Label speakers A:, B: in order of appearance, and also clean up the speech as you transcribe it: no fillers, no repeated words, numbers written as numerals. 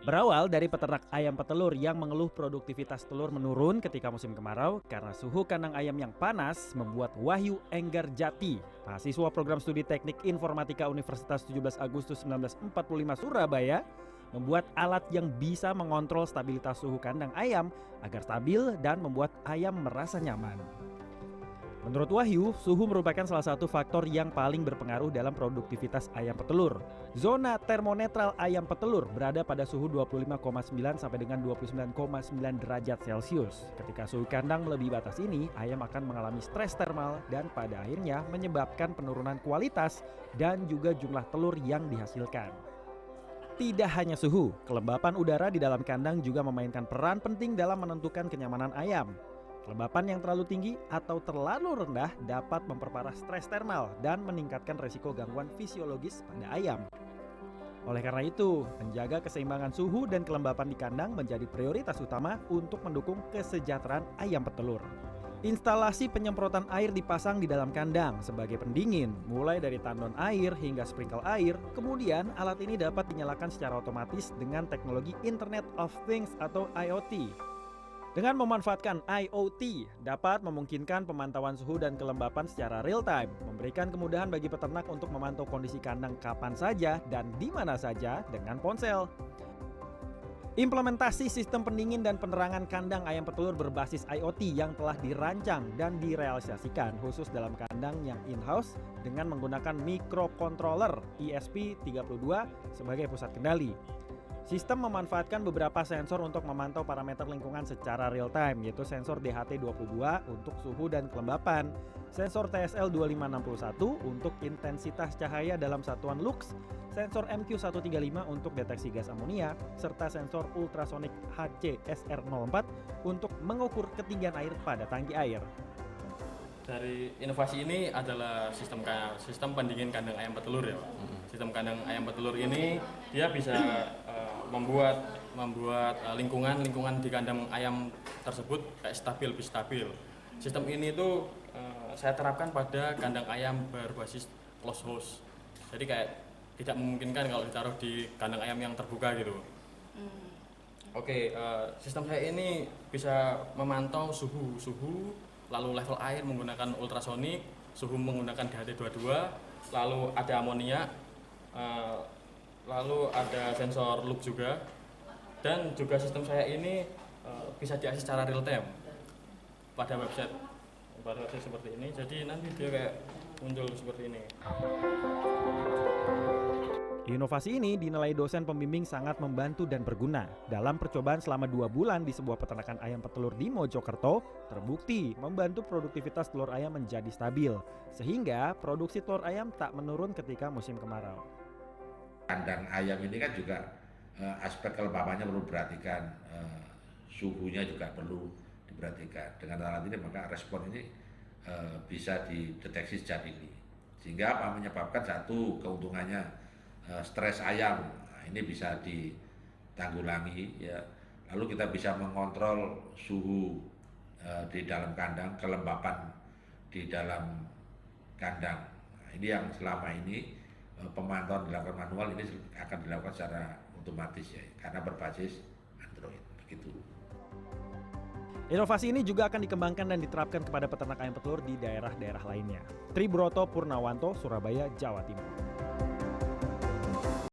A: Berawal dari peternak ayam petelur yang mengeluh produktivitas telur menurun ketika musim kemarau karena suhu kandang ayam yang panas, membuat Wahyu Enggarjati, mahasiswa program studi teknik informatika Universitas 17 Agustus 1945 Surabaya, membuat alat yang bisa mengontrol stabilitas suhu kandang ayam agar stabil dan membuat ayam merasa nyaman. Menurut Wahyu, suhu merupakan salah satu faktor yang paling berpengaruh dalam produktivitas ayam petelur. Zona termonetral ayam petelur berada pada suhu 25,9 sampai dengan 29,9 derajat Celcius. Ketika suhu kandang melebihi batas ini, ayam akan mengalami stres termal dan pada akhirnya menyebabkan penurunan kualitas dan juga jumlah telur yang dihasilkan. Tidak hanya suhu, kelembapan udara di dalam kandang juga memainkan peran penting dalam menentukan kenyamanan ayam. Kelembapan yang terlalu tinggi atau terlalu rendah dapat memperparah stres termal dan meningkatkan resiko gangguan fisiologis pada ayam. Oleh karena itu, menjaga keseimbangan suhu dan kelembapan di kandang menjadi prioritas utama untuk mendukung kesejahteraan ayam petelur. Instalasi penyemprotan air dipasang di dalam kandang sebagai pendingin, mulai dari tandon air hingga sprinkle air. Kemudian, alat ini dapat dinyalakan secara otomatis dengan teknologi Internet of Things atau IoT. Dengan memanfaatkan IoT, dapat memungkinkan pemantauan suhu dan kelembapan secara real time, memberikan kemudahan bagi peternak untuk memantau kondisi kandang kapan saja dan di mana saja dengan ponsel. Implementasi sistem pendingin dan penerangan kandang ayam petelur berbasis IoT yang telah dirancang dan direalisasikan khusus dalam kandang yang in-house dengan menggunakan microcontroller ESP32 sebagai pusat kendali. Sistem memanfaatkan beberapa sensor untuk memantau parameter lingkungan secara real time, yaitu sensor DHT22 untuk suhu dan kelembapan, sensor TSL2561 untuk intensitas cahaya dalam satuan lux, sensor MQ135 untuk deteksi gas amonia, serta sensor ultrasonik HCSR04 untuk mengukur ketinggian air pada tangki air.
B: Dari inovasi ini adalah sistem pendingin kandang ayam petelur ya Pak. Sistem kandang ayam petelur ini dia bisa membuat lingkungan di kandang ayam tersebut kayak lebih stabil. Sistem ini tuh saya terapkan pada kandang ayam berbasis closed house. Jadi kayak tidak memungkinkan kalau ditaruh di kandang ayam yang terbuka gitu. Sistem saya ini bisa memantau suhu, lalu level air menggunakan ultrasonik, suhu menggunakan DHT22, lalu ada amonia, lalu ada sensor loop juga, dan juga sistem saya ini bisa diakses secara real time pada website seperti ini. Jadi nanti dia kayak muncul seperti ini.
A: Inovasi ini dinilai dosen pembimbing sangat membantu dan berguna. Dalam percobaan selama 2 bulan di sebuah peternakan ayam petelur di Mojokerto, terbukti membantu produktivitas telur ayam menjadi stabil, sehingga produksi telur ayam tak menurun ketika musim kemarau.
C: Kandang ayam ini kan juga aspek kelembapannya perlu diperhatikan, suhunya juga perlu diperhatikan. Dengan alat ini maka respon ini bisa dideteksi sejak dini, sehingga apa menyebabkan satu keuntungannya stres ayam ini bisa ditanggulangi ya. Lalu kita bisa mengontrol suhu di dalam kandang, kelembapan di dalam kandang. Ini yang selama ini pemantauan dilakukan manual, ini akan dilakukan secara otomatis ya, karena berbasis Android begitu.
A: Inovasi ini juga akan dikembangkan dan diterapkan kepada peternak ayam petelur di daerah-daerah lainnya. Tribroto Purnawanto, Surabaya, Jawa Timur.